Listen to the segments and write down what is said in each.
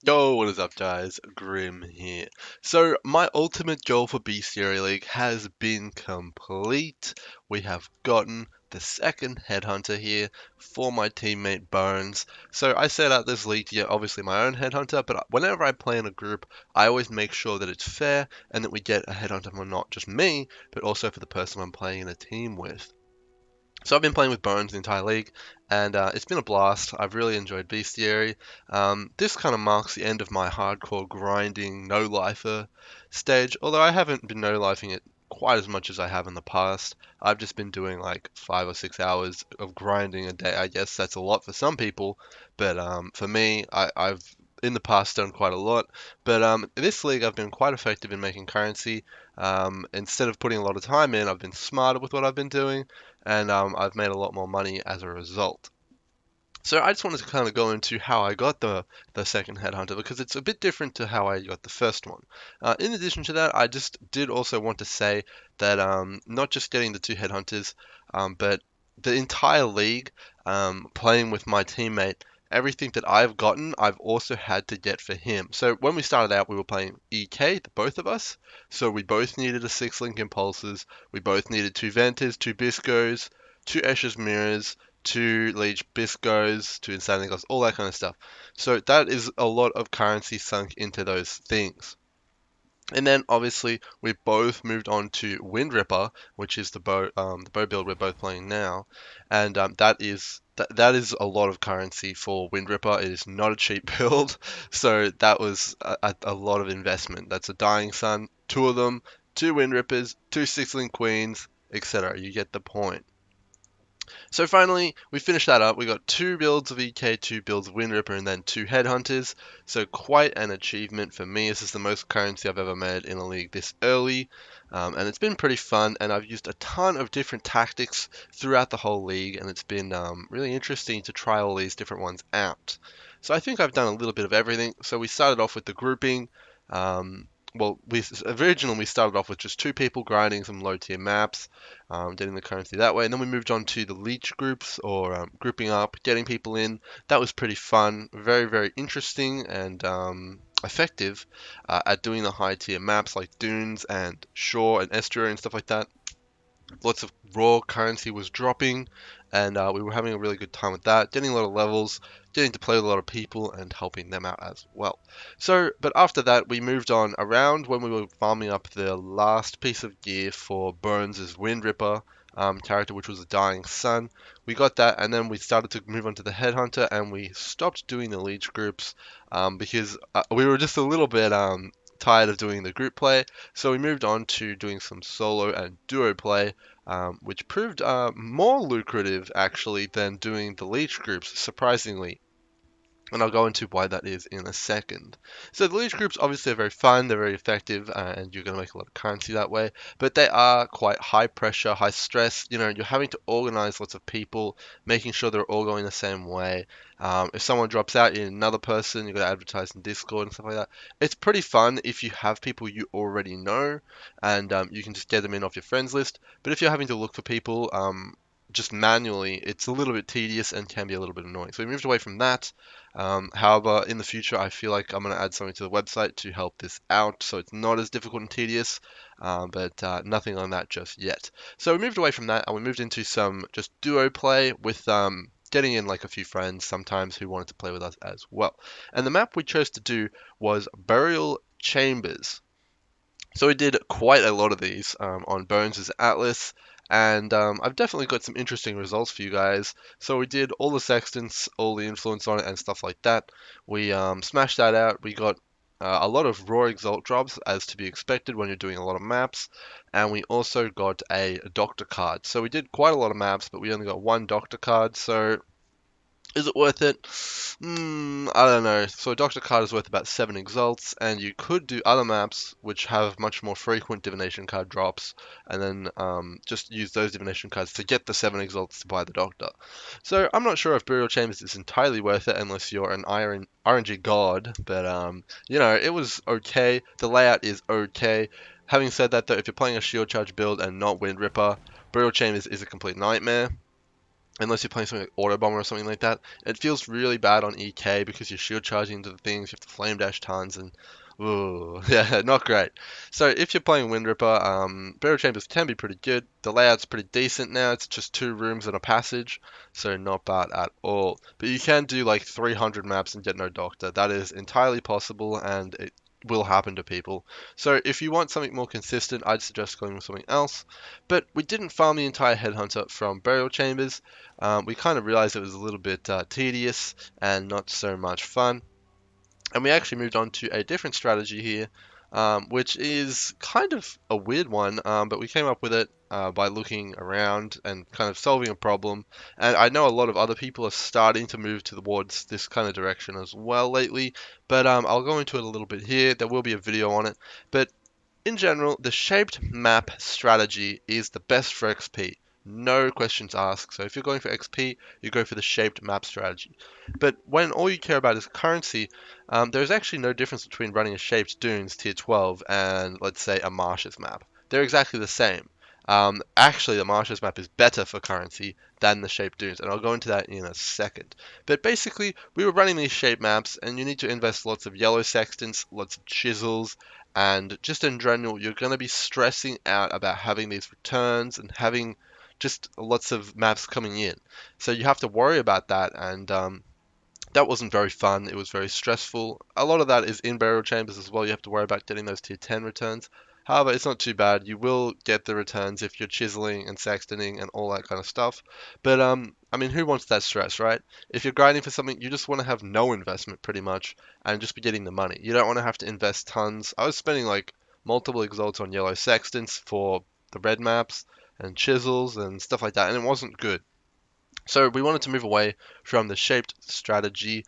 Yo, what is up, guys? Grim here. So, my ultimate goal for Bestiary League has been complete. We have gotten the second Headhunter here for my teammate Bones. So, I set out this league to get obviously my own Headhunter, but whenever I play in a group, I always make sure that it's fair and that we get a Headhunter for not just me, but also for the person I'm playing in a team with. So I've been playing with Bones the entire league, and it's been a blast. I've really enjoyed Bestiary. This kind of marks the end of my hardcore grinding no-lifer stage, although I haven't been no-lifing it quite as much as I have in the past. I've just been doing like 5 or 6 hours of grinding a day. I guess that's a lot for some people, but for me, I've in the past done quite a lot. But this league, I've been quite effective in making currency. Instead of putting a lot of time in, I've been smarter with what I've been doing and I've made a lot more money as a result. So I just wanted to kind of go into how I got the second headhunter because it's a bit different to how I got the first one. In addition to that, I just did also want to say that not just getting the two headhunters, but the entire league, playing with my teammate, everything that I've gotten, I've also had to get for him. So when we started out, we were playing EK, the both of us. So we both needed a 6 link impulses. We both needed two Ventas, two Biscos, two Escher's mirrors, two Leech Biscos, two Insanity Gloves, all that kind of stuff. So that is a lot of currency sunk into those things. And then obviously we both moved on to Wind Ripper, which is the bow build we're both playing now, and that is a lot of currency for Wind Ripper. It is not a cheap build, so that was a lot of investment. That's a Dying Sun, two of them, two Wind Rippers, two 6 link Queens, etc. You get the point. So finally, we finished that up. We got two builds of EK, two builds of Wind Ripper, and then two Headhunters. So quite an achievement for me. This is the most currency I've ever made in a league this early. And it's been pretty fun, and I've used a ton of different tactics throughout the whole league, and it's been really interesting to try all these different ones out. So I think I've done a little bit of everything. So we started off with the grouping. Um, well, originally we started off with just two people grinding some low tier maps, getting the currency that way. And then we moved on to the leech groups or grouping up, getting people in. That was pretty fun, very, very interesting and effective at doing the high tier maps like dunes and shore and estuary and stuff like that. Lots of raw currency was dropping, and we were having a really good time with that, getting a lot of levels, getting to play with a lot of people, and helping them out as well. So, but after that, we moved on around when we were farming up the last piece of gear for Bones' Wind Ripper character, which was the Dying Sun. We got that, and then we started to move on to the Headhunter, and we stopped doing the Leech groups because we were just a little bit tired of doing the group play, so we moved on to doing some solo and duo play, which proved more lucrative actually than doing the leech groups, surprisingly. And I'll go into why that is in a second. So the leech groups obviously are very fun, they're very effective, and you're going to make a lot of currency that way. But they are quite high pressure, high stress. You know, you're having to organize lots of people, making sure they're all going the same way. If someone drops out, you need another person. You've got to advertise in Discord and stuff like that. It's pretty fun if you have people you already know, and you can just get them in off your friends list. But if you're having to look for people, just manually, it's a little bit tedious and can be a little bit annoying. So we moved away from that. However, in the future, I feel like I'm going to add something to the website to help this out so it's not as difficult and tedious, but nothing on that just yet. So we moved away from that and we moved into some just duo play with getting in like a few friends sometimes who wanted to play with us as well. And the map we chose to do was Burial Chambers. So we did quite a lot of these on Bones' Atlas, and I've definitely got some interesting results for you guys. So we did all the sextants, all the influence on it, and stuff like that. We smashed that out. We got a lot of raw exalt drops, as to be expected when you're doing a lot of maps, and we also got a doctor card. So we did quite a lot of maps, but we only got one doctor card. So is it worth it? I don't know. So a Doctor card is worth about 7 exalts, and you could do other maps which have much more frequent divination card drops, and then just use those divination cards to get the 7 exalts to buy the Doctor. So I'm not sure if Burial Chambers is entirely worth it unless you're an RNG god, but you know, it was okay. The layout is okay. Having said that, though, if you're playing a shield charge build and not Wind Ripper, Burial Chambers is a complete nightmare. unless you're playing something like Auto Bomber or something like that. It feels really bad on EK because you're shield charging into the things, you have to flame dash tons, and ooh, yeah, not great. So if you're playing Wind Ripper, Burial Chambers can be pretty good. The layout's pretty decent now. It's just 2 rooms and a passage, so not bad at all. But you can do like 300 maps and get no Doctor. That is entirely possible, and it will happen to people. So if you want something more consistent, I'd suggest going with something else. But we didn't farm the entire Headhunter from Burial Chambers. We kind of realized it was a little bit tedious and not so much fun. And we actually moved on to a different strategy here, which is kind of a weird one, but we came up with it by looking around and kind of solving a problem. And I know a lot of other people are starting to move towards this kind of direction as well lately, but I'll go into it a little bit here. There will be a video on it. But in general, the shaped map strategy is the best for XP. No questions asked. So if you're going for XP, you go for the shaped map strategy. But when all you care about is currency, there's actually no difference between running a shaped dunes tier 12 and, let's say, a marshes map. They're exactly the same. Actually, the marshes map is better for currency than the shaped dunes, and I'll go into that in a second. But basically, we were running these shape maps, and you need to invest lots of yellow sextants, lots of chisels, and just in general, you're going to be stressing out about having these returns and having just lots of maps coming in. So you have to worry about that, and that wasn't very fun. It was very stressful. A lot of that is in burial chambers as well. You have to worry about getting those tier 10 returns. However, it's not too bad. You will get the returns if you're chiseling and sextoning and all that kind of stuff. But I mean, who wants that stress, right? If you're grinding for something, you just want to have no investment pretty much and just be getting the money. You don't want to have to invest tons. I was spending like multiple exalts on yellow sextants for the red maps and chisels and stuff like that, and it wasn't good. So we wanted to move away from the shaped strategy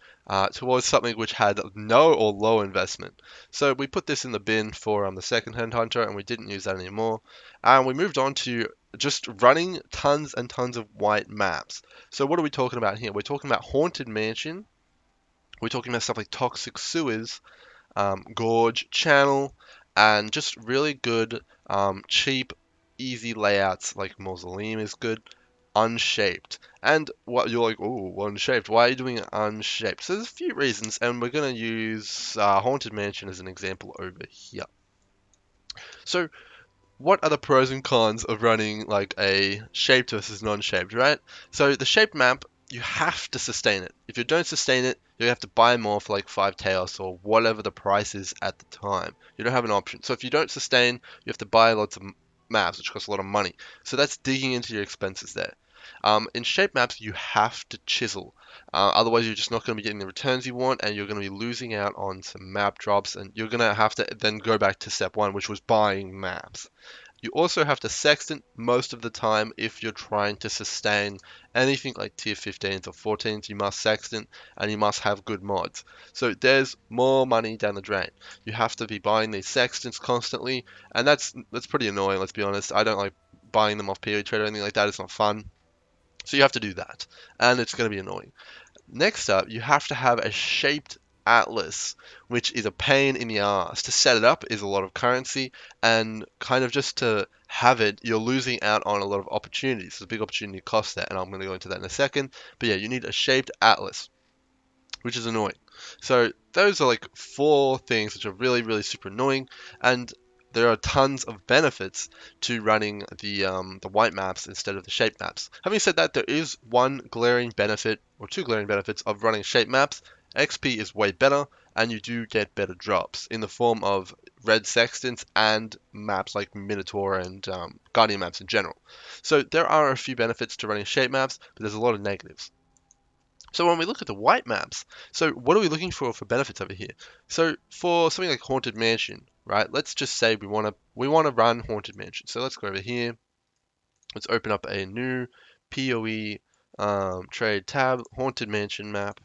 towards something which had no or low investment. So we put this in the bin for the second hand hunter, and we didn't use that anymore. And we moved on to just running tons and tons of white maps. So what are we talking about here? We're talking about Haunted Mansion. We're talking about stuff like Toxic Sewers, Gorge, Channel, and just really good, cheap, easy layouts like Mausoleum is good, unshaped. And what you're like, oh, unshaped. Why are you doing it unshaped? So there's a few reasons, and we're gonna use Haunted Mansion as an example over here. So what are the pros and cons of running like a shaped versus non-shaped, right? So the shaped map, you have to sustain it. If you don't sustain it, you have to buy more for like 5 chaos or whatever the price is at the time. You don't have an option. So if you don't sustain, you have to buy lots of maps, which cost a lot of money. So that's digging into your expenses there. In shape maps, you have to chisel. Otherwise, you're just not going to be getting the returns you want, and you're going to be losing out on some map drops, and you're going to have to then go back to step one, which was buying maps. You also have to sextant most of the time if you're trying to sustain anything like tier 15s or 14s. You must sextant and you must have good mods. So there's more money down the drain. You have to be buying these sextants constantly, and that's pretty annoying. Let's be honest. I don't like buying them off PoE Trade or anything like that. It's not fun. So you have to do that, and it's going to be annoying. Next up, you have to have a shaped atlas, which is a pain in the ass. To set it up is a lot of currency, and kind of just to have it, you're losing out on a lot of opportunities. There's a big opportunity cost there, and I'm going to go into that in a second. But yeah, you need a shaped atlas, which is annoying. So those are like 4 things which are really, really super annoying, and there are tons of benefits to running the white maps instead of the shape maps. Having said that, there is one glaring benefit or 2 glaring benefits of running shape maps. XP is way better, and you do get better drops in the form of red sextants and maps like Minotaur and Guardian maps in general. So there are a few benefits to running shape maps, but there's a lot of negatives. So when we look at the white maps, so what are we looking for benefits over here? So for something like Haunted Mansion, right? Let's just say we want to run Haunted Mansion. So let's go over here. Let's open up a new PoE trade tab, Haunted Mansion map.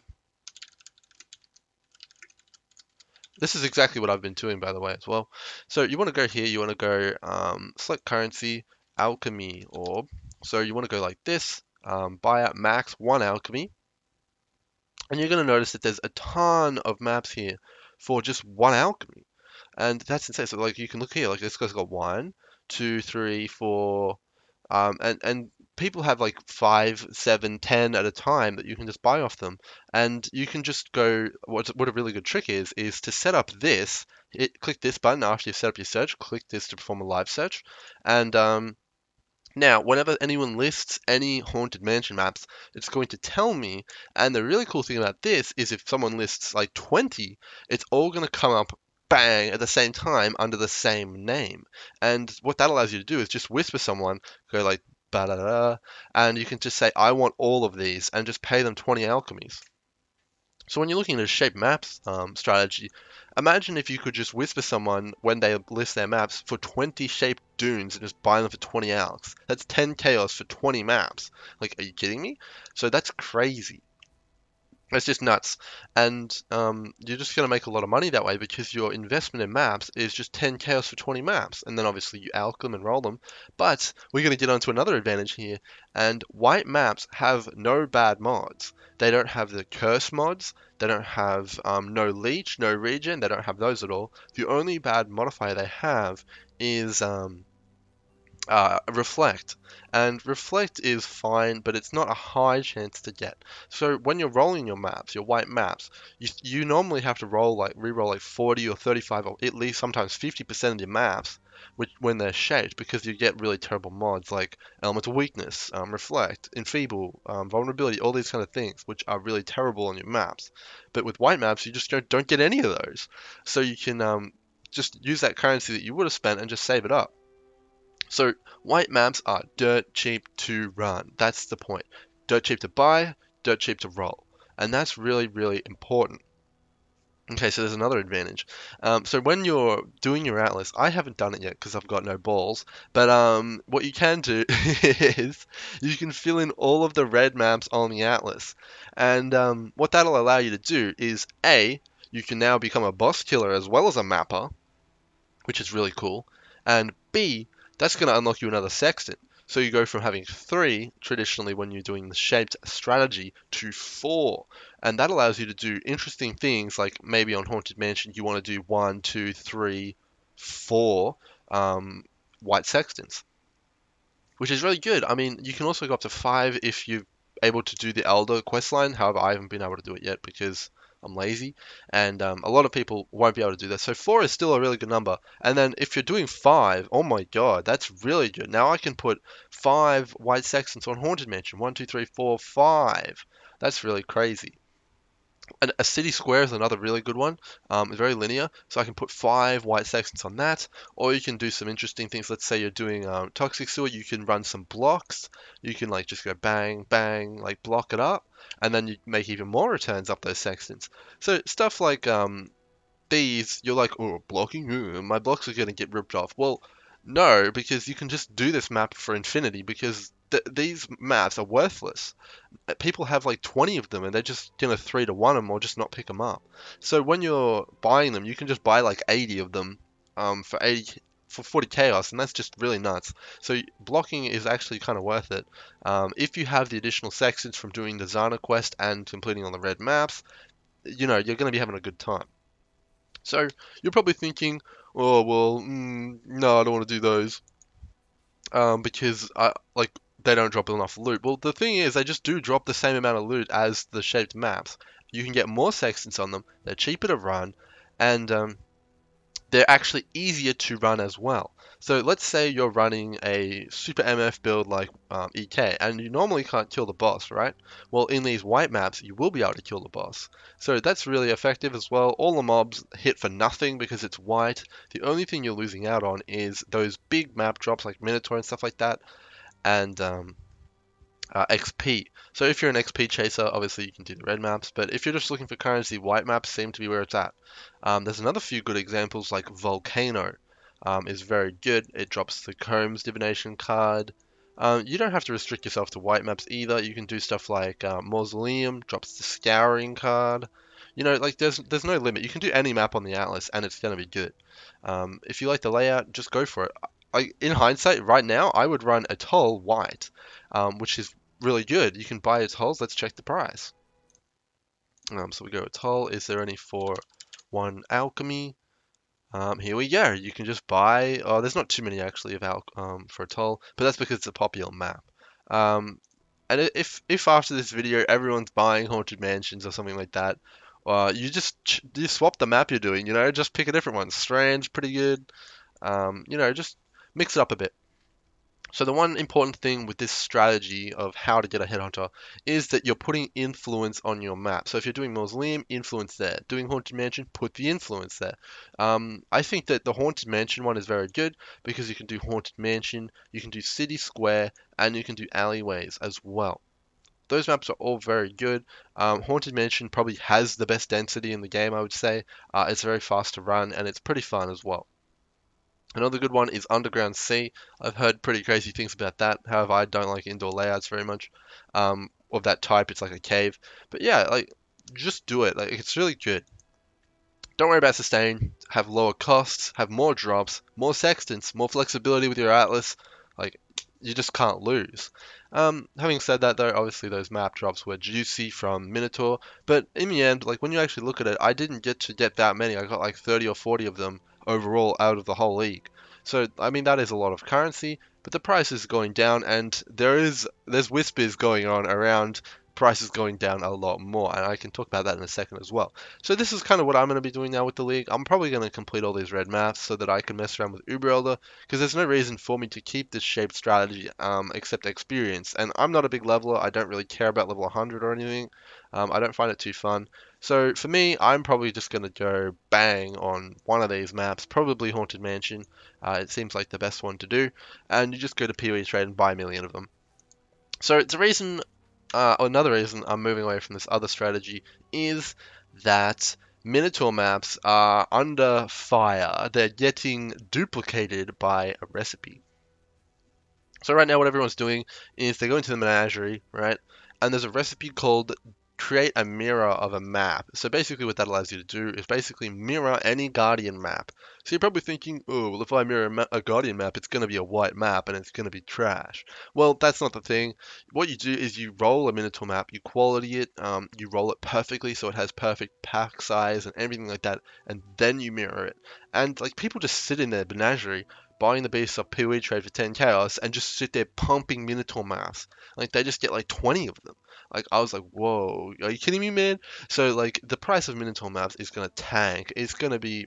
This is exactly what I've been doing, by the way, as well. So you want to go here. You want to go select currency, alchemy orb. So you want to go like this. Buy out max 1 alchemy. And you're going to notice that there's a ton of maps here for just 1 alchemy. And that's insane. So like you can look here, like this guy's got 1, 2, 3, 4, and people have like 5, 7, 10 at a time that you can just buy off them, and you can just go. What a really good trick is to set up this. Click this button after you set up your search. Click this to perform a live search, and now, whenever anyone lists any haunted mansion maps, it's going to tell me. And the really cool thing about this is if someone lists like 20, it's all going to come up bang at the same time under the same name. And what that allows you to do is just whisper someone, go like ba da da, and you can just say, I want all of these, and just pay them 20 alchemies. So when you're looking at a shape maps strategy, imagine if you could just whisper someone when they list their maps for 20 shaped dunes and just buy them for 20 alcs. That's 10 chaos for 20 maps. Like, are you kidding me? So that's crazy. It's just nuts. And you're just going to make a lot of money that way because your investment in maps is just 10 chaos for 20 maps. And then obviously you alch them and roll them. But we're going to get onto another advantage here. And white maps have no bad mods. They don't have the curse mods. They don't have no leech, no regen. They don't have those at all. The only bad modifier they have is reflect. And reflect is fine, but it's not a high chance to get. So when you're rolling your maps, your white maps, you normally have to re-roll like 40 or 35 or at least sometimes 50% of your maps when they're shaped because you get really terrible mods like elemental weakness, reflect, enfeeble, vulnerability, all these kind of things which are really terrible on your maps. But with white maps, you just don't get any of those. So you can just use that currency that you would have spent and just save it up. So white maps are dirt cheap to run. That's the point. Dirt cheap to buy, dirt cheap to roll. And that's really, really important. Okay, so there's another advantage. So when you're doing your atlas, I haven't done it yet because I've got no balls. But what you can do is you can fill in all of the red maps on the atlas, and what that'll allow you to do is A, you can now become a boss killer as well as a mapper, which is really cool. And B, that's going to unlock you another sextant. So you go from having 3 traditionally when you're doing the shaped strategy to 4. And that allows you to do interesting things like maybe on Haunted Mansion you want to do 1, 2, 3, 4 white sextants, which is really good. I mean, you can also go up to 5 if you're able to do the Elder quest line. However, I haven't been able to do it yet because I'm lazy, and a lot of people won't be able to do that. So 4 is still a really good number. And then if you're doing 5, oh my god, that's really good. Now I can put 5 white sextants on Haunted Mansion. 1, 2, 3, 4, 5. That's really crazy. And a city square is another really good one. It's very linear, so I can put 5 white sections on that, or you can do some interesting things. Let's say you're doing toxic sewer, you can run some blocks. You can like just go bang, bang, like block it up, and then you make even more returns up those sections. So stuff like these, you're like, oh, blocking, my blocks are gonna get ripped off. Well, no, because you can just do this map for infinity because these maps are worthless. People have like 20 of them and they're just gonna 3 to 1 them or just not pick them up. So when you're buying them, you can just buy like 80 of them for 40 chaos, and that's just really nuts. So blocking is actually kind of worth it. If you have the additional sections from doing the Zana quest and completing on the red maps, you're going to be having a good time. So you're probably thinking, oh well, no, I don't want to do those because they don't drop enough loot. Well, the thing is, they just do drop the same amount of loot as the shaped maps. You can get more sextants on them. They're cheaper to run, and they're actually easier to run as well. So let's say you're running a super MF build like EK, and you normally can't kill the boss, right? Well, in these white maps, you will be able to kill the boss. So that's really effective as well. All the mobs hit for nothing because it's white. The only thing you're losing out on is those big map drops like Minotaur and stuff like that, and XP. So if you're an XP chaser, obviously you can do the red maps, but if you're just looking for currency, white maps seem to be where it's at. There's another few good examples like Volcano is very good. It drops the Combs divination card. You don't have to restrict yourself to white maps either. You can do stuff like Mausoleum, drops the Scouring card. Like there's no limit. You can do any map on the Atlas and it's gonna be good. If you like the layout, just go for it. In hindsight, right now, I would run Atoll white, which is really good. You can buy atolls. Let's check the price. So we go atoll. Is there any for 1 alchemy? Here we go. You can just buy. Oh, there's not too many actually of for atoll, but that's because it's a popular map. And if after this video everyone's buying Haunted Mansions or something like that, you just you swap the map you're doing, just pick a different one. Strange, pretty good. Just mix it up a bit. So the one important thing with this strategy of how to get a headhunter is that you're putting influence on your map. So if you're doing Mausoleum, influence there. Doing Haunted Mansion, put the influence there. I think that the Haunted Mansion one is very good because you can do Haunted Mansion, you can do City Square, and you can do alleyways as well. Those maps are all very good. Haunted Mansion probably has the best density in the game, I would say. It's very fast to run and it's pretty fun as well. Another good one is Underground Sea. I've heard pretty crazy things about that. However, I don't like indoor layouts very much. Of that type, it's like a cave. But yeah, like just do it. Like it's really good. Don't worry about sustain. Have lower costs. Have more drops. More sextants. More flexibility with your atlas. Like you just can't lose. Having said that, though, obviously those map drops were juicy from Minotaur, but in the end, like when you actually look at it, I didn't get to get that many. I got like 30 or 40 of them overall out of the whole league. So I mean that is a lot of currency, but the price is going down, and there's whispers going on around prices going down a lot more, and I can talk about that in a second as well. So this is kind of what I'm going to be doing now with the league. I'm probably going to complete all these red maps so that I can mess around with Uber Elder, because there's no reason for me to keep this shaped strategy except experience. And I'm not a big leveler. I don't really care about level 100 or anything. I don't find it too fun. So for me, I'm probably just going to go bang on one of these maps, probably Haunted Mansion. It seems like the best one to do. And you just go to PoE Trade and buy a million of them. So it's a reason, another reason I'm moving away from this other strategy is that Minotaur maps are under fire. They're getting duplicated by a recipe. So right now what everyone's doing is they go into the menagerie, right? And there's a recipe called create a mirror of a map. So basically what that allows you to do is basically mirror any Guardian map. So you're probably thinking, oh, well if I mirror a Guardian map, it's going to be a white map and it's going to be trash. Well, that's not the thing. What you do is you roll a Minotaur map, you quality it, you roll it perfectly so it has perfect pack size and everything like that, and then you mirror it. And like people just sit in their menagerie buying the base of PoE trade for 10 chaos and just sit there pumping Minotaur maps. Like they just get like 20 of them. Like I was like, whoa, are you kidding me, man? So like the price of Minotaur maps is gonna tank. It's gonna be,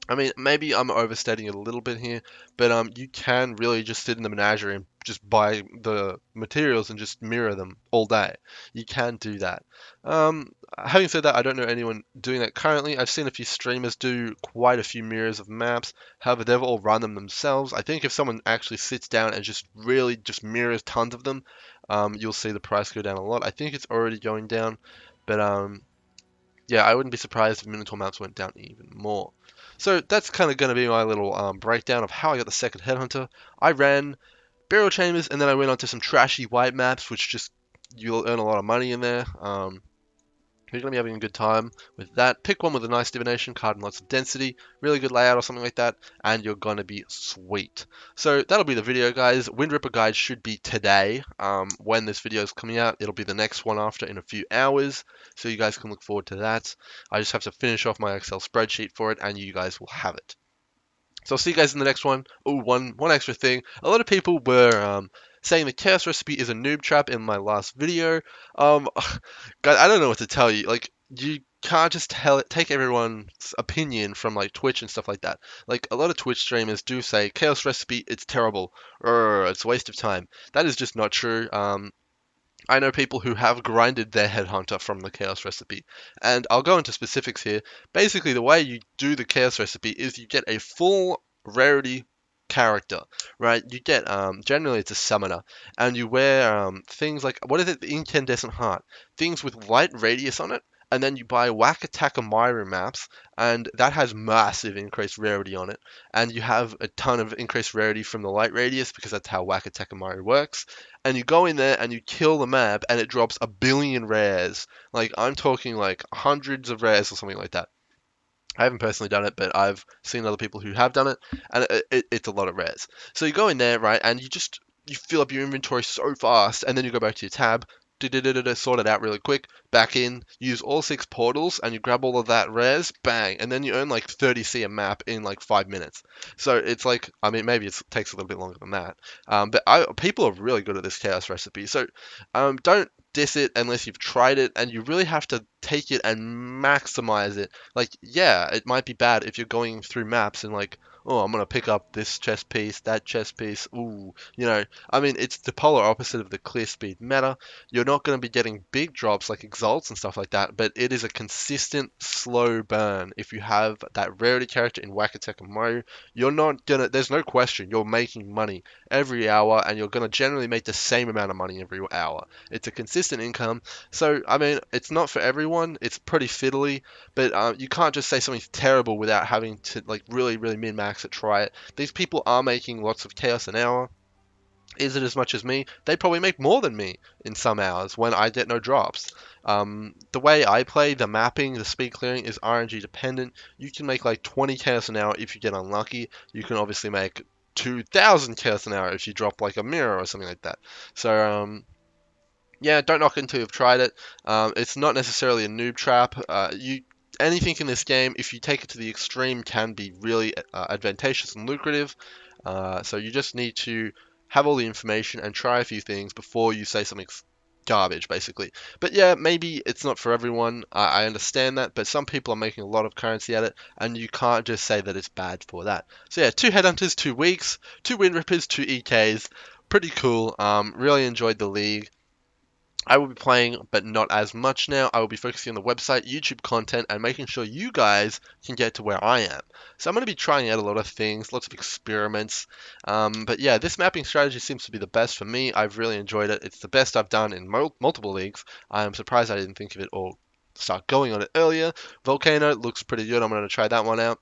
I mean, maybe I'm overstating it a little bit here, but you can really just sit in the menagerie and just buy the materials and just mirror them all day. You can do that. Having said that, I don't know anyone doing that currently. I've seen a few streamers do quite a few mirrors of maps. However, they've all run them themselves. I think if someone actually sits down and just really just mirrors tons of them, you'll see the price go down a lot. I think it's already going down, but yeah, I wouldn't be surprised if Minotaur maps went down even more. So that's kind of going to be my little breakdown of how I got the second Headhunter. I ran Burial Chambers, and then I went on to some trashy white maps, which just, you'll earn a lot of money in there. You're going to be having a good time with that. Pick one with a nice divination card and lots of density, really good layout or something like that, and you're going to be sweet. So that'll be the video, guys. Wind Ripper guide should be today. When this video is coming out, it'll be the next one after in a few hours, so you guys can look forward to that. I just have to finish off my Excel spreadsheet for it, and you guys will have it. So I'll see you guys in the next one. Oh, one extra thing. A lot of people were saying the chaos recipe is a noob trap in my last video. Um, guys, I don't know what to tell you. Like, you can't just take everyone's opinion from like Twitch and stuff like that. Like, a lot of Twitch streamers do say chaos recipe, it's terrible, or it's a waste of time. That is just not true. I know people who have grinded their headhunter from the chaos recipe, and I'll go into specifics here. Basically, the way you do the chaos recipe is you get a full rarity character, right? You get generally it's a summoner, and you wear things like, what is it, the incandescent heart, things with light radius on it, and then you buy whack attack Myro maps, and that has massive increased rarity on it, and you have a ton of increased rarity from the light radius because that's how whack attack Myro works, and you go in there and you kill the map and it drops a billion rares. Like I'm talking like hundreds of rares or something like that. I haven't personally done it, but I've seen other people who have done it, and it's a lot of rares. So you go in there, right, and you fill up your inventory so fast, and then you go back to your tab, sort it out really quick, back in, use all 6 portals, and you grab all of that res, bang, and then you earn like 30C a map in like 5 minutes. So it's like, I mean, maybe it takes a little bit longer than that. People are really good at this chaos recipe. So don't diss it unless you've tried it, and you really have to take it and maximize it. Like, yeah, it might be bad if you're going through maps and like, oh, I'm gonna pick up this chest piece, that chest piece. Ooh, I mean, it's the polar opposite of the clear speed meta. You're not going to be getting big drops like exalts and stuff like that, but it is a consistent slow burn. If you have that rarity character in Wakatek and Mario, you're not gonna. There's no question you're making money every hour, and you're gonna generally make the same amount of money every hour. It's a consistent income. So I mean, it's not for everyone. It's pretty fiddly, but you can't just say something's terrible without having to like really, really min max it. Try it. These people are making lots of chaos an hour. Is it as much as me? They probably make more than me in some hours when I get no drops. The way I play, the mapping, the speed clearing is RNG dependent. You can make like 20 chaos an hour if you get unlucky. You can obviously make 2,000 chaos an hour if you drop like a mirror or something like that. So yeah, don't knock it until you've tried it. It's not necessarily a noob trap. Anything in this game, if you take it to the extreme, can be really advantageous and lucrative. So you just need to have all the information and try a few things before you say something's garbage, basically. But yeah, maybe it's not for everyone. I understand that, but some people are making a lot of currency at it, and you can't just say that it's bad for that. So yeah, 2 Headhunters, 2 weeks, 2 Wind Rippers, 2 EKs. Pretty cool. Really enjoyed the league. I will be playing, but not as much now. I will be focusing on the website, YouTube content, and making sure you guys can get to where I am. So I'm going to be trying out a lot of things, lots of experiments. But yeah, this mapping strategy seems to be the best for me. I've really enjoyed it. It's the best I've done in multiple leagues. I'm surprised I didn't think of it or start going on it earlier. Volcano looks pretty good. I'm going to try that one out.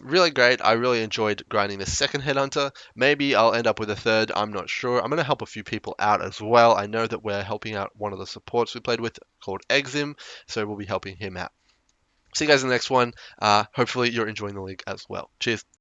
Really great. I really enjoyed grinding the second Headhunter. Maybe I'll end up with a third. I'm not sure. I'm going to help a few people out as well. I know that we're helping out one of the supports we played with called Exim, so we'll be helping him out. See you guys in the next one. Hopefully you're enjoying the league as well. Cheers.